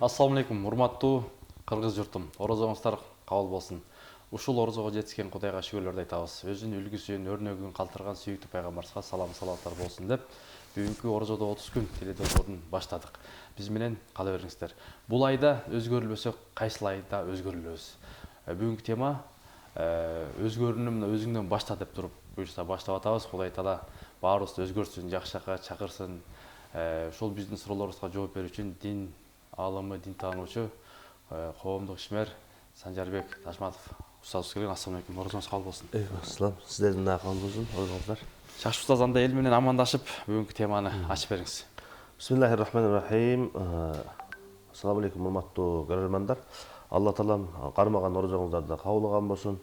Ассаламу алейкум, урматтуу кыргыз журтум. Орозоңуздар кабыл болсун. Ушул орозого жетишкен Кудайга шүгүрлөрдү айтабыз. Өзүнүн үлгүсүн, өрнөгүн калтырган сүйүктүү пайгамбарыбызга салам салаваттар болсун деп, бүгүнкү орозодо 30 күн теледорборун баштадык. Биз менен кала бериңиздер. Бул айда өзгөрүлбөсөк, кайсыл айда өзгөрүлөбүз? Бүгүнкү тема өзгөрүүнү өзүңдөн башта деп туруп, буюрса баштап атабыз. Кудай Таала баарыбызды өзгөртсүн, жакшы жакка чакырсын. Ушул биздин суроолорубузга жооп берүү үчүн дин алымы, дин таануучу, коомдук ишмер Санжарбек Ташматов устазыбыз келген. Ассаламу алейкум, орозоңуз кабыл болсун. Ассалам, сиздердин да кабыл болсун, орозоңуздар. Жакшы устаз, анда эл менен амандашып, бүгүнкү теманы ачып бериңиз. Бисмиллахир-рахманир-рахим. Ассаламу алейкум, урматтуу көрөрмандар. Алла таалам кармаган орозоңуздарды кабыл кылган болсун.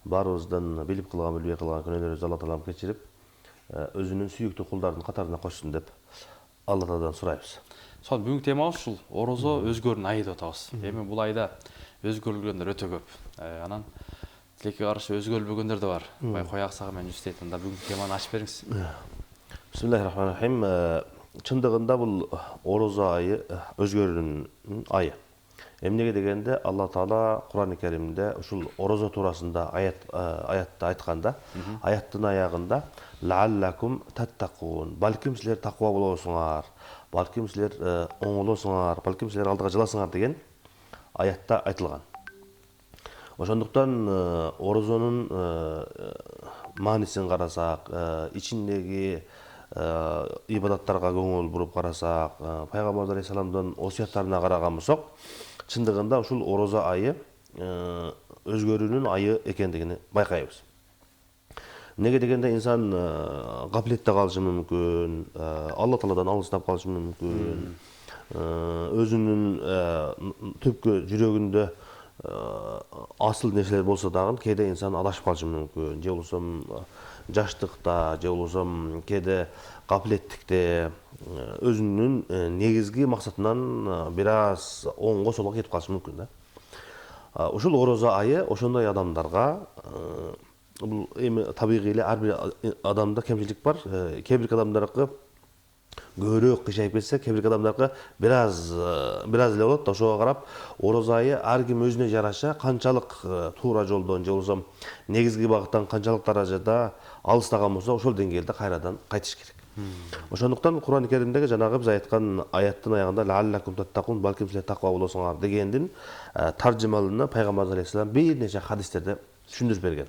Баарыбыздан билип кылган, билбей кылган күнөөлөрүбүздү Алла таалам кечирип, өзүнүн сүйүктүү кулдарынын катарына кошсун деп Алла тааладан сурайбыз. Сонун, бүгүнкү темабыз ушул орозо өзгөрүүнүн айы деп атабыз. Эми бул айда өзгөрүлгөндөр өтө көп. Анан тилекке каршы өзгөрүлбөгөндөр да бар. Кой аксагы менен жүз дейт. Анда бүгүнкү теманы ачып бериңиз. Бисмиллахир-рахманир-рахим. Чындыгында бул орозо айы өзгөрүүнүн айы. Эмнеге дегенде Алла Таала Кур'ан-ы Керимде ушул орозо туурасында аятта айтканда, аяттын аягында лааллакум таттакун, балким силер таква болосуңар, балким силер оңолосуңар, балким силер алдыга жыласыңар деген аятта айтылган. Ошондуктан орозонун маанисин карасак, ичиндеги ибадаттарга көңүл буруп карасак, пайгамбар алейхисаламдын осуяттарына караган болсок, чындыгында ушул орозо айы өзгөрүүнүн айы экендигин байкайбыз. Неге дегенде инсан гаплетте калышы мүмкүн, Алла Тааладан алыстап калышы мүмкүн, өзүнүн түпкү жүрөгүндө асыл нерселер болсо дагы кээде инсан адашып калышы мүмкүн. Же болбосо жаштыкта, же болбосо кээде гаплеттикте өзүнүн негизги максатынан бир аз оңго солго кетип калышы мүмкүн да. Ушул орозо айы ошондой адамдарга, бул эми табигый эле ар бир адамда кемчилик бар. Кээ бир адамдарга көбүрөөк кыйшайып кетсе, кээ бир адамдарга бир аз эле болот. Ошого карап орозо айы ар ким өзүнө жараша канчалык туура жолдон, же болбосо негизги багыттан канчалык даражада алыстаган болсо, ошол деңгээлде кайрадан кайтыш керек. Ошондуктан Кур'ан-ы Керимдеги жанагы биз айткан аяттын аягында лааллакум таттакун, балким силер таква болосуңар дегендин таржымалына пайгамбар алейхисалам бир нече хадистерде түшүндүрүп берген.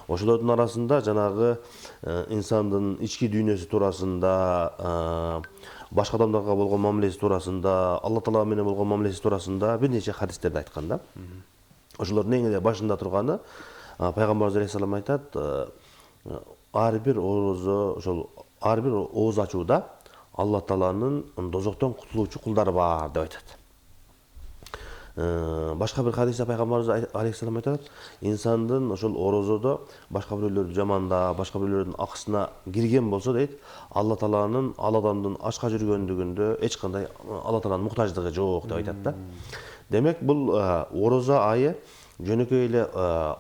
Ошолордун арасында жанагы инсандын ички дүйнөсү туурасында, башка адамдарга болгон мамилеси туурасында, Алла Таала менен болгон мамилеси туурасында бир нече хадистерди айткан да. Ошолордун эң эле башында турганы пайгамбар алейхисалам айтат, ар бир орозо, ошол ар бир ооз ачууда Алла Тааланын дозоктон кутулуучу кулдары бар деп айтат. Башка бир хадисте пайгамбарыбыз алейхисалам айтат, инсандын ошол орозодо башка бирөөлөрдү жамандап, башка бирөөлөрдүн акысына кирген болсо дейт, Алла Тааланын ал адамдын ачка жүргөндүгүндө эч кандай Алла Тааланын муктаждыгы жок деп айтат да. Демек бул орозо айы жөнөкөй эле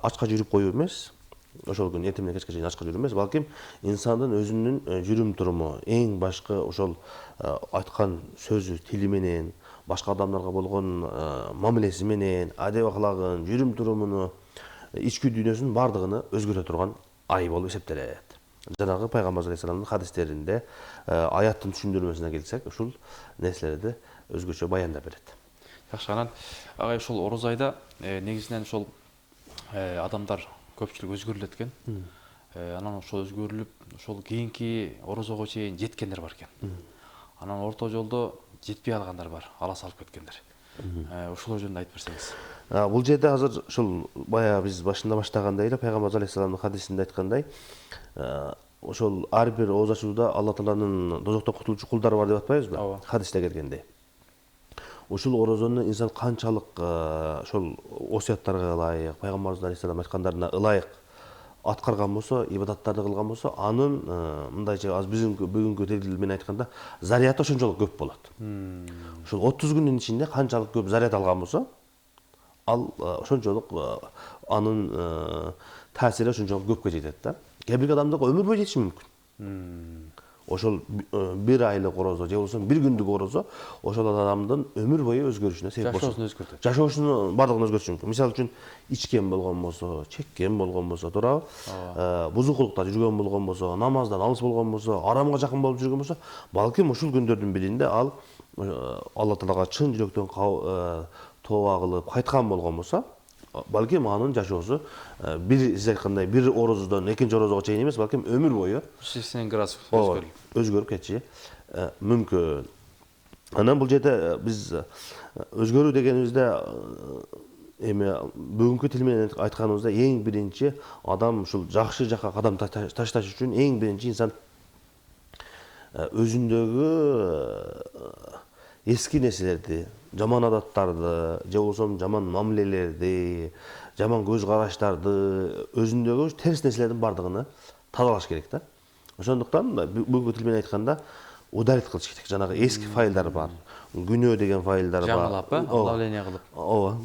ачка жүрүп коюу эмес, ошол күн эртең менен кечке чейин ачка жүрүү эмес, балким инсандын өзүнүн жүрүм туруму, эң башкы ошол айткан сөзү, тили менен, башка адамдарга болгон мамилеси менен, адеп аклагын, жүрүм турумуну, ички дүйнөсүнүн бардыгын өзгөртө турган ай болуп эсептелет. Жанагы пайгамбар алейхисаламдын хадистеринде аяттын түшүндүрмөсүнө келсек, ушул нерселерди өзгөчө баяндап берет. Жакшы, анан агай ушул орозо айда негизинен ушул адамдар көпчүлүк өзгөрүлөт экен. Анан ошол өзгөрүлүп, ошол кийинки орозого чейин жеткендер бар экен. Анан орто жолдо жетпей алгандар бар, ала салып кеткендер. Ошол жөнүндө айтып берсеңиз. Бул жерде азыр ушул бая биз башында баштагандай эле пайгамбар алейхисаламдын хадисинде айткандай, ошол ар бир ооз ачууда Алла Тааланын дозоктон кутулуучу кулдары бар деп атпайбызбы? Хадисте келгендей. Ушул орозону инсан канчалык ошол осуяттарга ылайык, пайгамбарыбыз алейхисалам айткандарына ылайык аткарган болсо, ибадаттарды кылган болсо, анын мындайча аз бүгүнкү тил менен айтканда заряды ошончолук көп болот. Ушул 30 күндүн ичинде канчалык көп заряд алган болсо, ал ошончолук анын таасири ошончолук көпкө жетет да. Кээ бир адамдарга өмүр бою жетиши мүмкүн. ошол бир айлык орозо же болбосо бир күндүк орозо ошол адамдын өмүр бою өзгөрүшүнө себеп болот. Жашоосун өзгөртөт. Жашоосунун баардыгын өзгөртүшү мүмкүн. Мисалы үчүн ичкен болгон болсо, чеккен болгон болсо, туурабы? Бузукулукта жүргөн болгон болсо, намаздан алыс болгон болсо, арамга жакын болуп жүргөн болсо, балким ушул күндөрдүн биринде ал Алла Таалага чын жүрөктөн тооба кылып кайткан болгон болсо, балким анын жашоосу бир сиз айткандай бир орозодон экинчи орозого чейин эмес, балким өмүр бою 180 градус өзгөрүп кетиши мүмкүн. Анан бул жерде биз өзгөрүү дегенибизде эми бүгүнкү тил менен айтканыбызда эң биринчи адам ушул жакшы жакка кадам ташташ үчүн эң биринчи инсан өзүндөгү эски нерселерди, жаман адаттарды, же болбосо жаман мамилелерди, жаман көз караштарды, өзүндөгү терс нерселердин баардыгын тазалаш керек да. Ошондуктан бүгүнкү тил менен айтканда удалить кылыш керек. Жанагы эски файлдар бар. Күнөө деген файлдар бар. жаңылап, обновление кылып. Ооба.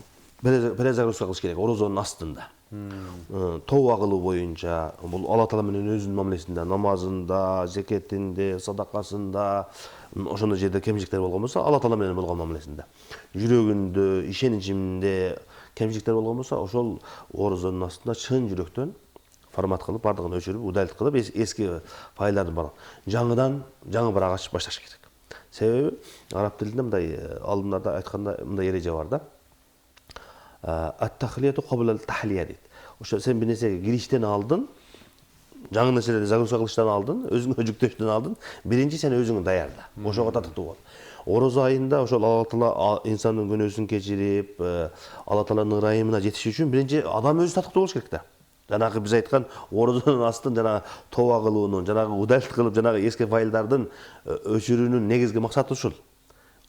Перезагрузка кылыш керек орозонун астында. Тооба кылуу боюнча бул Алла Таала менен өзүнүн мамилесинде, намазында, зекетинде, садакасында, ошондой жерде кемчиликтер болгон болсо, Алла Таала менен болгон мамилесинде. Жүрөгүндө, ишеничимде кемчиликтер болгон болсо, ошол орозонун астында чын жүрөктөн формат кылып, баардыгын өчүрүп, удалить кылып, эски файлдарды бар. Жаңы бирак ачып башташ керек. Себеби араб тилинде мындай алдымдарда айтканда мындай эреже бар да. Ат-тахлияту кабла ал-тахлия дейт. Ошо сен бир нерсеге кириштен алдын, жаңы нерселерди загрузка кылыштан алдын, өзүңө жүктөштөн алдын, биринчи сен өзүңү даярда. Ошого татыктуу бол. Орозо айында ошол Алла Таала инсандын күнөөсүн кечирип, Алла Тааланын ырайымына жетиш үчүн биринчи адам өзү татыктуу болуш керек да. Жанагы биз айткан орозонун астын жанагы тооба кылуунун, жанагы удалить кылып, жанагы эски файлдардын өчүрүүнүн негизги максаты ушул.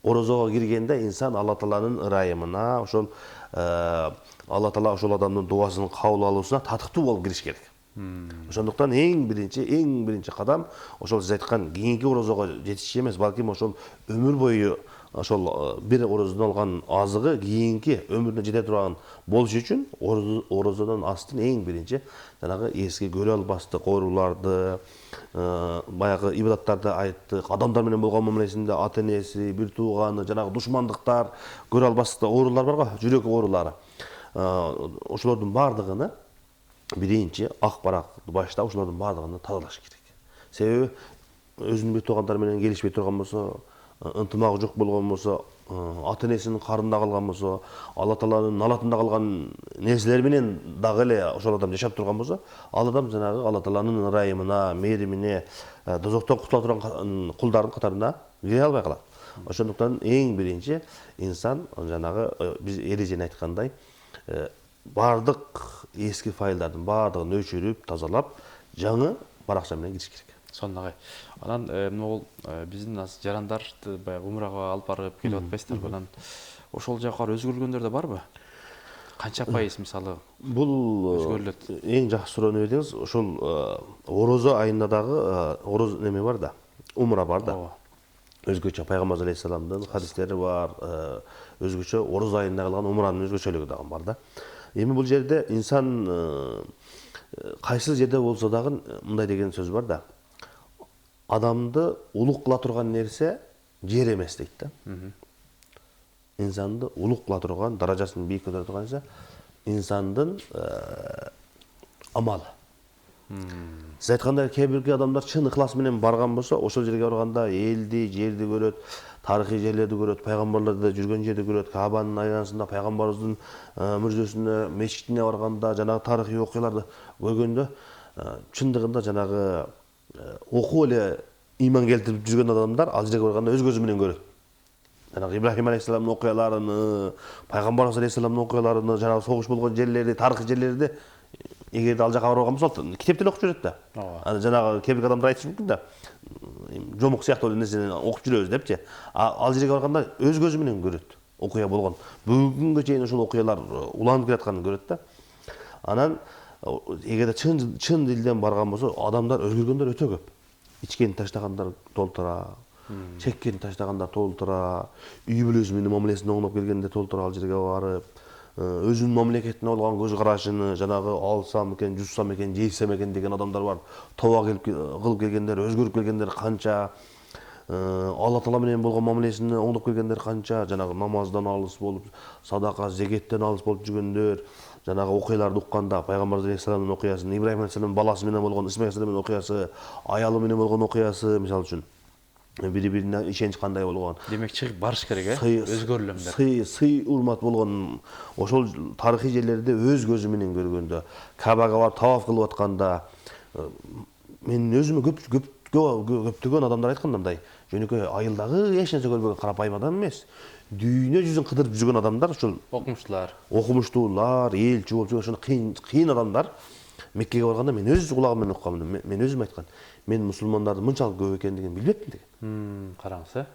Орозого киргенде инсан Алла Тааланын ырайымына, ошол Алла Таала ошол адамдын дубасын кабыл алуусуна татыктуу болуп кириш керек. Ошондуктан эң биринчи кадам ошол сиз айткан кийинки орозого жетиш эмес, балким ошол өмүр бою ошол бир орозодон алган азыгы кийинки өмүрүнө жете турган болуш үчүн орозонун астын эң биринчи жанагы эски көрө албастык ооруларды, баягы ибадаттарды айттык, адамдар менен болгон мамилесинде ата энеси, бир тууганы, жанагы душмандыктар, көрө албастык оорулар бар го, жүрөк оорулары. Ошолордун баардыгыны биринчи ак баракты баштап ошолордун баардыгын тазалаш керек. Себеби өзүнүн бир туугандары менен келишпей турган болсо, ынтымагы жок болгон болсо, ата энесинин карында калган болсо, Алла Тааланын налатында калган нерселер менен дагы эле ошол адам жашап турган болсо, ал адам жанагы Алла Тааланын ырайымына, мээримине, дозоктон кутула турган кулдардын катарына кире албай калат. Ошондуктан эң биринчи инсан жанагы биз эрежени айткандай баардык эски файлдардын баардыгын өчүрүп, тазалап, жаңы баракча менен кириш керек. Сонун агай. Анан могул биздин жарандарды баягы умрага алып барып келип атпайсыздарбы? Анан ошол жакка өзгөрүлгөндөр да барбы? Канча пайыз мисалы Бул өзгөрүлөт? эң жакшы суроону бердиңиз. Ошол орозо айында дагы ороз неме бар да, умра бар да. Өзгөчө пайгамбар алейхисаламдын хадистери бар, өзгөчө орозо айында кылган умранын өзгөчөлүгү дагы бар да. Эми бул жерде инсан кайсы жерде болсо дагы мындай деген сөз бар да. Адамды улук кыла турган нерсе жер эмес дейт да. Инсанды улук кыла турган, даражасын бийик көтөрө турган нерсе инсандын амалы. Сиз айткандай кээ бирки адамдар чын ыхлас менен барган болсо, ошол жерге барганда элди, жерди көрөт, тарыхый жерлерди көрөт, пайгамбарларды жүргөн жерди көрөт, Каабанын айланасында пайгамбарыбыздын мүрзөсүнө, мечитине барганда, жанагы тарыхый окуяларды көргөндө, чындыгында жанагы окуп эле ыйман келтирип жүргөн адамдар ал жерге барганда өз көзү менен көрөт. Жанагы Ибрахим алейхисаламдын окуяларыны, пайгамбарыбыз алейхисаламдын окуяларыны, жанагы согуш болгон жерлерди, тарыхый жерлерди эгерде ал жака барган болсо, китепте окуп жүрөт да. Аны жанагы кээ бир адамдар айтышы мүмкүн да. Жомук сыяктуу нерсени окуп жүрөбүз депчи. Ал жерге барганда өз көзү менен көрөт. Окуя болгон. Бүгүнгө чейин ошол окуялар уланып келатканын көрөт да. Анан эгерде чын дилден барган болсо, адамдар өзгөргөндөр өтө көп. Ичкени таштагандар толтура, чеккени таштагандар толтура, үй бүлөсү менен мамилесин оңдоп келгенде толтура ал жерге барып, өзүнүн мамлекетине болгон көз карашыны жанагы алсам экен, жутсам экен, жейсем экен деген адамдар бар. Тоба кылып келгендер, өзгөрүп келгендер канча. Алла Таала менен болгон мамилесине оңдоп келгендер канча, жанагы намаздан алыс болуп, садака, зекеттен алыс болуп жүргөндөр, жанагы окуяларды укканда пайгамбар алейхисаламдын окуясын, Ибрахим алейхисаламдын баласы менен болгон Исмаил алейхисаламдын окуясы, аялы менен болгон окуясы, мисалы үчүн бири-бирине ишенич кандай болгон. Демек чыгып барыш керек, өзгөрүлөмдөр. Сый урмат болгон ошол тарыхый жерлерди өз көзү менен көргөндө, Кабага барып таваф кылып атканда мен өзүмө көптөгөн адамдар айткан мындай, жөнөкөй айылдагы эч нерсе көрбөгөн карапайым адам эмес. Дүйнө жүзүн кыдырып жүргөн адамдар, ушул окумуштуулар, элчи болуп жүргөн ошондой кыйын адамдар Меккеге барганда мен өз кулагым менен уккам, мен өзүм айткан. Мен мусулмандардын мынчалык көп экендигин билбептим деген. Караңыз,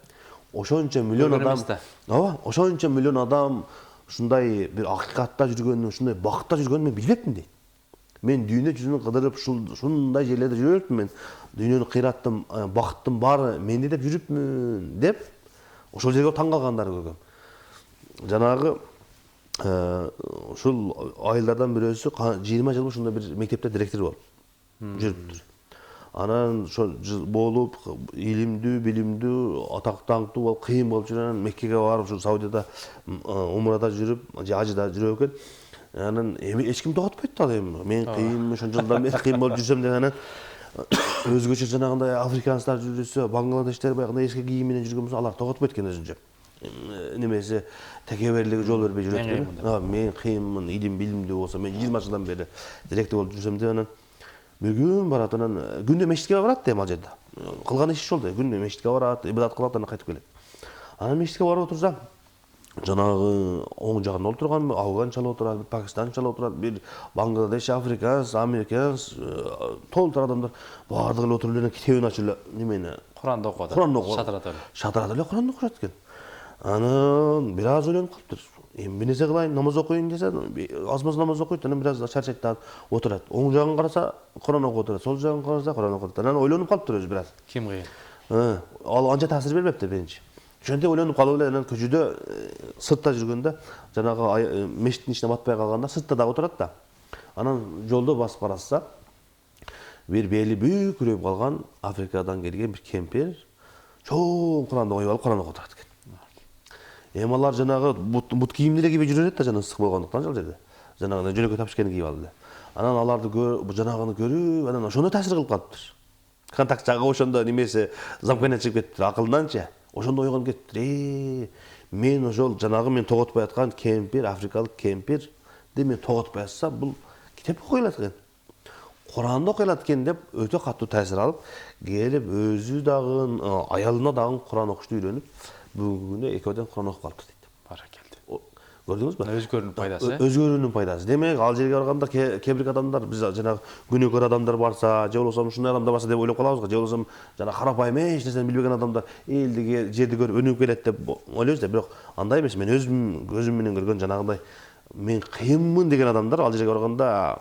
Ошончо миллион адам, ошончо миллион адам ушундай бир акыйкатта жүргөнүн, ушундай бакытта жүргөнүн мен билбептим дейт. Мен дүйнө жүзүн кыдырып ушундай жерлерде жүрөпмүн, мен дүйнөнү кыйраттым, бакыттын баары менде деп жүрүпмүн деп ошол жерге таң калгандарды көргөм. Жанагы ушул айылдардан бирөөсү 20 жыл ушундай бир мектепте директор болуп жүрүптүр. Анан ошо болуп, илимдүү, билимдүү, атактуу болуп, кыйын болуп жүрүп, Меккеге барып, ушу Саудияда умрада жүрүп, же ажыда жүрөп экен. Анан эч ким токотпойт да, эми мен кыйынмын, ошол жылдан бери кыйын болуп жүрсөм деген. Анан өзгөчө жанагындай африканецтер жүрүшсө, Бангладештер баягындай эски кийим менен жүргөн болсо, алар токотпойт экен өзүнчө. Немеси текеберлиги жол бербей жүрөт экен. Мен кыйынмын, илим билимдүү болсо, мен 20 жылдан бери директор болуп жүрсөм деп, анан бир күн барат, анан күндө мешитке барат да, ал жерде. Кылган иши ошол да, күндө мешитке барат, ибадат кылат, анан кайтып келет. Анан мешитке барып отурса, жанагы оң жагында отурган афганчалар отурат, пакистанчалар отурат, бир Бангладеш, африканец, американец, толтур адамдар баардыгы эле отуруп эле китебин ачып эле немени Куранды окуп атат. Шатырат эле Куранды окушат экен. Анан бир аз ойлонуп калыптыр. Эми эмне нерсе кылайын, намаз окуйун десе, аз-маз намаз окуйт, анан бир аз чарчайт да отурат. Оң жагын караса, Куран окуп отурат, сол жагын караса, Куран окуп отурат. Анан ойлонуп калыптыр өзү бир аз. Ким кыйын? Ал анча таасир бербептир биринчи. Ошентип ойлонуп калып эле, анан көчөдө сыртта жүргөндө, жанагы мешиттин ичине батпай калганда, сыртта дагы отурат да. Анан жолдо басып караса, бир бели бүкүрөйүп калган Африкадан келген бир кемпир чоң Куранды коюп алып Куран окуп отурат экен. Эми алар жанагы бут кийимди эле кийбей жүрөт да, жана ысык болгондуктан ал жерде. Жанагы жөнөкөй тапшырганы кийип алды. Анан аларды жанагыны көрүп, анан ошондой таасир кылып калыптыр. Контакт жагы ошондо немеси замканен чыгып кетиптир, акылынанча. Ошондо ойгонуп кетиптир. Мен ошол жанагы мен тоготпой аткан кемпир, африкалык кемпирди мен тоготпой атсам, бул китеп окуй алат экен. Куранды окуй алат экен деп өтө катуу таасир алып, келип өзү дагы, аялына дагы Куран окушту үйрөнүп, бүгүнкү күндө экөөдөн Куран окуп калыптыр дейт. Баракелде. Көрдүңүзбү? Өзгөрүүнүн пайдасы. Өзгөрүүнүн пайдасы. Демек, ал жерге барганда кээ-бир адамдар, биз жанагы күнөөкөр адамдар барса, же болбосо ушундай адамдар барса деп ойлоп калабыз го, же болбосо жана карапайым эч нерсени билбеген адамдар элди жерди көрүп өнүгүп келет деп ойлойбуз да, бирок андай эмес. Мен өзүм көзүм менен көргөн жанагындай мен кыйынмын деген адамдар ал жерге барганда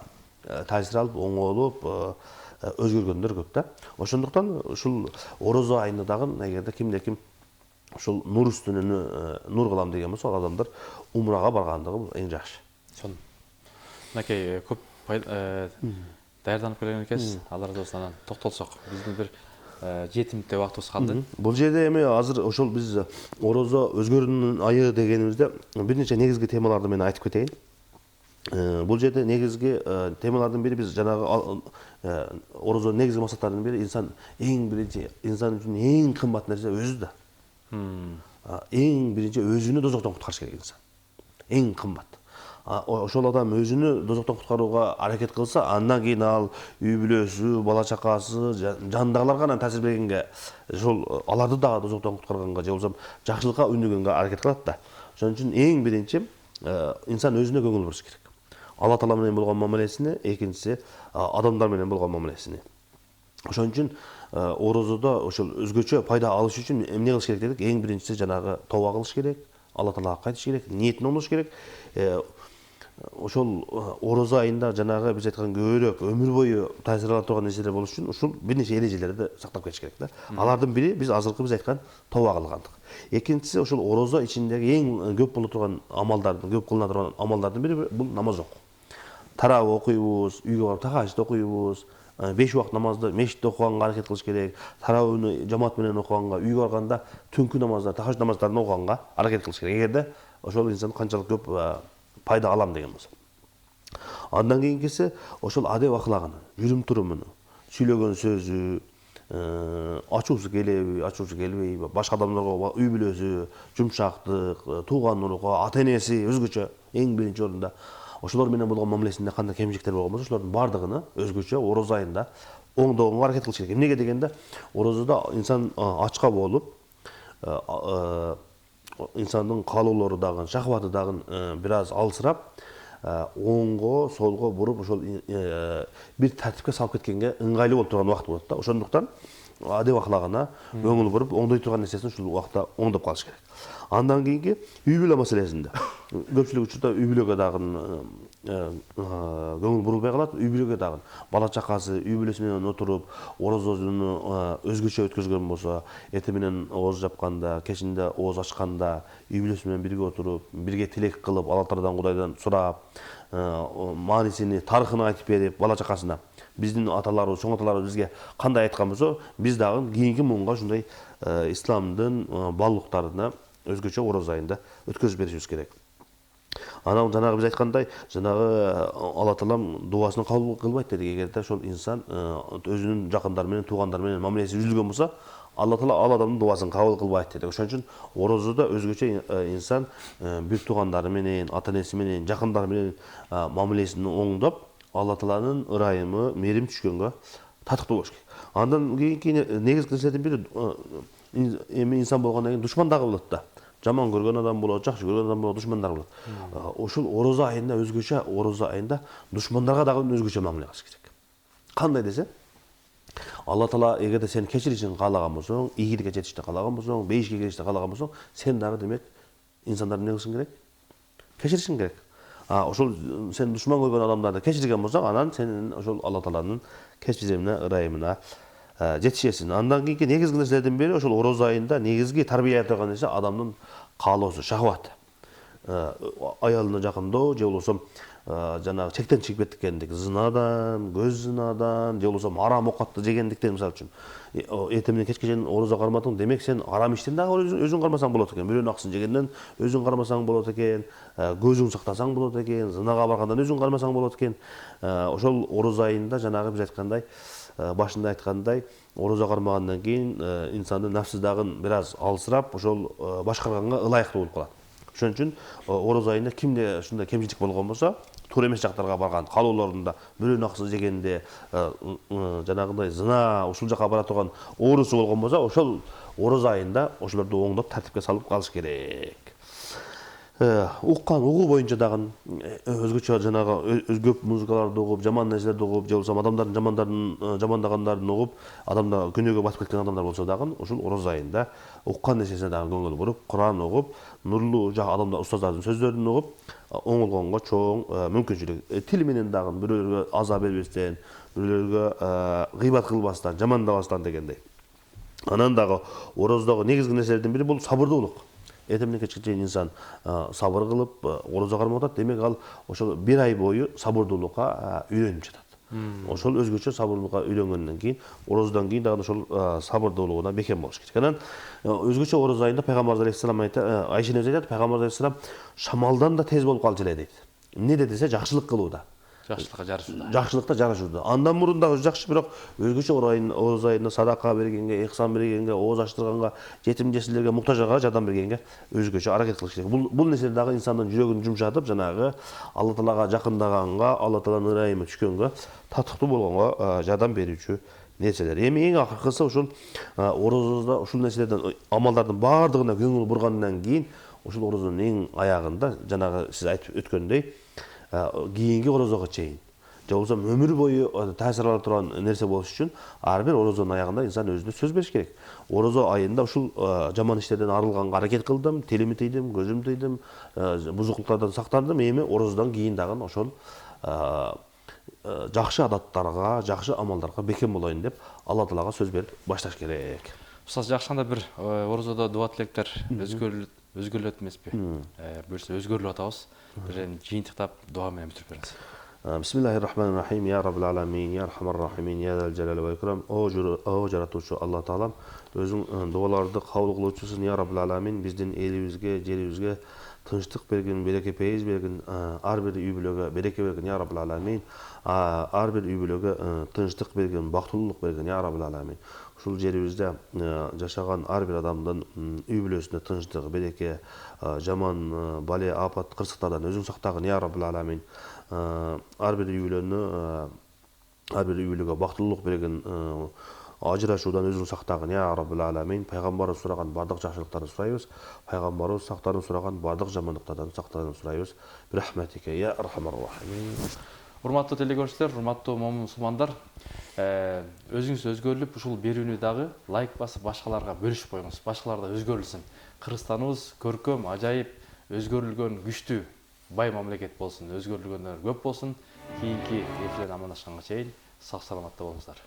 таасир алып, оңолуп, өзгөргөндөр көп да. Ошондуктан ушул орозо айында дагы эгерде кимде-ким ушул нур үстүнө нур кылам деген болсо, ал адамдар умрага баргандыгы эң жакшы. Сон. Мынакей көп даярданып келген экенсиз. Алла разы болсун. Анан токтолсок, биздин бир 7 мүнөттөй убактыбыз калды. Бул жерде эми азыр ошол биз орозо өзгөрүүнүн айы дегенибизде бир нече негизги темаларды мен айтып кетейин. Бул жерде негизги темалардын бири биз жанагы орозонун негизги максаттарынын бири инсан эң биринчи, инсан үчүн эң кымбат нерсе өзү да. Эң биринчи өзүнү дозоктон куткарыш керек инсан. Эң кымбат. Ошол адам өзүнү дозоктон куткарууга аракет кылса, андан кийин ал үй бүлөсү, бала чакасы, жандагыларга анан таасир бергенге, ошол аларды дагы дозоктон куткарганга, же болбосо жакшылыкка үндөгөнгө аракет кылат да. Ошон үчүн эң биринчи инсан өзүнө көңүл буруш керек. Алла Таала менен болгон мамилесине, экинчиси адамдар менен болгон мамилесине. Ошон үчүн орозодо ошол өзгөчө пайда алыш үчүн эмне кылыш керек дедик? Эң биринчиси жанагы тооба кылыш керек, Алла Таалага кайтыш керек, ниетин оңдош керек. ошол орозо айында жанагы биз айткан көбүрөөк өмүр бою таасир ала турган нерселер болуш үчүн ушул бир нече эрежелерди сактап келиш керек да. Алардын бири биз азыркы биз айткан тоба кылгандык. Экинчиси ошол орозо ичиндеги эң көп боло турган амалдардын, көп кылына турган амалдардын бири бул намаз окуу. Тарабы окуйбуз, үйгө барып тахажжуд окуйбуз. 5 убакыт намазды мешитте окуганга аракет кылыш керек. Тарабыны жамаат менен окуганга, үйгө барганда түнкү намаздар, тахажжуд намаздарын окуганга аракет кылыш керек. Эгерде ошол инсан канчалык көп пайда алам деген болсо. Андан кийинкиси ошол адеп аклагын, жүрүм турумуну, сүйлөгөн сөзү, ачуусу келеби, ачуусу келбейби, башка адамдарга үй бүлөсү, жумшактык, тууган урукка, ата энеси өзгөчө эң биринчи орунда ошолор менен болгон мамилесинде кандай кемчиликтер болгон болсо, ошолордун баардыгыны өзгөчө орозо айында оңдогонго аракет кылыш керек. Эмнеге дегенде, орозодо инсан ачка болуп, инсандын каалоолору дагы, шахваты дагы бир аз алсырап, оңго, солго буруп, ошол бир тартипке салып кеткенге ыңгайлуу болуп турган убакыт болот да. Ошондуктан адеп аклагына көңүл буруп, оңдой турган нерсесин ушул убакта оңдоп калыш керек. Андан кийинки үй бүлө маселесинде көпчүлүк учурда үй бүлөгө дагы көңүл бурулбай калат. Үй бүлөгө дагы бала чакасы үй бүлөсү менен отуруп, орозосуну өзгөчө өткөзгөн болсо, эртең менен ооз жапканда, кечинде ооз ачканда үй бүлөсү менен бирге отуруп, бирге тилек кылып, Алла Тааладан Кудайдан сурап, маанисини, тарыхын айтып берип, бала чакасына биздин аталарыбыз, чоң аталарыбыз бизге кандай айткан болсо, биз дагы кийинки муунга ушундай исламдын баалуулуктарына өзгөчө орозо айында өткөзүп беришибиз керек. Анан жанагы биз айткандай, жанагы Алла Таалам дуасын кабыл кылбайт дедик. Эгерде ошол инсан өзүнүн жакындары менен, туугандары менен мамилеси үзүлгөн болсо, Алла Таала ал адамдын дуасын кабыл кылбайт дедик. Ошон үчүн орозодо өзгөчө инсан бир туугандары менен, ата энеси менен, жакындары менен мамилесин оңдоп, Алла Тааланын ырайымы, мээрим түшкөнгө татыктуу болуш керек. Андан кийинки негизги нерселердин бири эми инсан болгондон кийин душман дагы болот да. Жаман көргөн адам болот, жакшы көргөн адам болот, душмандар болот. Ошол орозо айында өзгөчө, орозо айында душмандарга дагы өзгөчө мамиле кылыш керек. Кандай десе, Алла Таала эгерде сени кечиришин каалаган болсоң, ийгиликке жетишти каалаган болсоң, бейишке келишти каалаган болсоң, сен дагы демек инсандарды эмне кылышың керек? Кечиришиң керек. Ошол сен душман көргөн адамдарды кечирген болсоң, анан сен ошол Алла Тааланын кечиримине, ырайымына жетишесиң. Андан кийинки негизги нерселердин бири ошол орозо айында негизги тарбия турган нерсе адамдын каалоосу, шахваты. Аялына жакындоо, же болбосо жанагы чектен чыгып кеткендик, зынадан, көз зынадан, же болбосо арам оокатты жегендиктен, мисалы үчүн. Эртең менен кечке чейин орозо кармадың, демек сен арам иштен дагы өзүң кармасаң болот экен. Бирөөнүн акысын жегенден өзүң кармасаң болот экен, көзүң сактасаң болот экен, зынага баргандан өзүң кармасаң болот экен. Ошол орозо айында жанагы биз айткандай, башында айткандай, орозо кармагандан кийин инсандын нафсы дагы бир аз алсырап, ошол башкарганга ылайыктуу болуп калат. Ошон үчүн орозо айында кимде ушундай кемчилик болгон болсо, туура эмес жактарга барган, каалоолорунда, бирөөнүн акысын жегенде, жанагындай зына, ушул жака бара турган оорусу болгон болсо, ошол орозо айында ошолорду оңдоп тартипке салып калыш керек. Уккан угуу боюнча дагы өзгөчө жанагы көп музыкаларды угуп, жаман нерселерди угуп, же болбосо адамдардын жамандагандарын угуп, адамдар күнөөгө батып кеткен адамдар болсо дагы ушул орозо айында уккан нерсесине дагы көңүл буруп, Куран угуп, нурлуу адамдар, устаздардын сөздөрүн угуп, оңолгонго чоң мүмкүнчүлүк. Тил менен дагы бирөөлөргө аза бербестен, бирөөлөргө гыйбат кылбастан, жамандабастан дегендей. Анан дагы орозодогу негизги нерселердин бири бул сабырдуулук. Эртең менен кечке чейин инсан сабыр кылып, орозо кармап атат, демек ал ошол бир ай бою сабырдуулукка үйрөнүп жатат. Ошол өзгөчө сабырдуулукка үйрөнгөндөн кийин, орозодон кийин дагы ошол сабырдуулугуна бекем болуш керек. Анан өзгөчө орозо айында пайгамбарыбыз алейхисалам Айша энебиз айтат, пайгамбарыбыз алейхисалам шамалдан да тез болуп калчу эле дейт. Эмне десе, жакшылык кылууда. Жакшылыкка жарышууда. Жакшылыкта жарышууда. Андан мурун дагы жакшы, бирок өзгөчө орозо айында садака бергенге, ихсан бергенге, ооз ачтырганга, жетим жесирлерге, муктажга жардам бергенге өзгөчө аракет кылыш керек. Бул нерсе дагы инсандын жүрөгүн жумшатып, жанагы Алла Таалага жакындаганга, Алла Тааланын ырайымы түшкөнгө, татыктуу болгонго жардам берүүчү нерселер. Эми эң акыркысы ушул орозодо ушул нерселерден, амалдардын баардыгына көңүл бургандан кийин, ушул орозонун эң аягында жанагы сиз айтып өткөндөй, кийинки орозого чейин же болбосо өмүр бою таасир ала турган нерсе болуш үчүн ар бир орозонун аягында инсан өзүнө сөз бериш керек. Орозо айында ушул жаман иштерден арылганга аракет кылдым, тилим тыйдым, көзүм тыйдым, бузукулуктардан сактандым. Эми орозодон кийин дагы ошол жакшы адаттарга, жакшы амалдарга бекем болоюн деп Алла Таалага сөз берип башташ керек. Устаз, жакшанда бир орозодо дуа тилектер өзгөрүлөт эмеспи? Буюрса өзгөрүлүп атабыз. Бир жыйынтыктап дуа менен бүтүрүп бериңиз. Бисмиллахир-рахманир-рахим. Я Раббил аламин, я Архамар-рахимин, я Зал Жалали ва Икрам. О жаратуучу Алла Таалам, өзүң дуаларды кабыл кылуучусуң. Я Раббил аламин, биздин элибизге, жерибизге тынчтык бергин, береке пейиз бергин, ар бир үй бүлөгө береке бергин. Я Раббил аламин, ар бир үй бүлөгө тынчтык бергин, бактылуулук бергин. Я Раббил аламин. Ушул жерибизде жашаган ар бир адамдын үй бүлөсүндө тынчтык, береке, жаман бале, апат, кырсыктардан өзүң сактагын. Я Раббил аламин. Ар бир үй бүлөгө бактылуулук бергин, ажырашуудан өзүң сактагын. Я Раббил аламин. Пайгамбарыбыз сураган бардык жакшылыктарды сурайбыз. Пайгамбарыбыз сактарын сураган бардык жамандыктардан сактарын сурайбыз. Бирахматика я Архамар-рахимин. Урматтуу телекөрүүчүлөр, урматтуу момун мусулмандар, өзүңүз өзгөрүлүп, ушул берүүнү дагы лайк басып башкаларга бөлүшүп коюңуз. Башкалар да өзгөрүлсүн. Кыргызстаныбыз көркөм, ажайып, өзгөрүлгөн, күчтүү, бай мамлекет болсун. Өзгөрүлгөндөр көп болсун. Кийинки эфирден амандашканга чейин сак саламатта болуңуздар.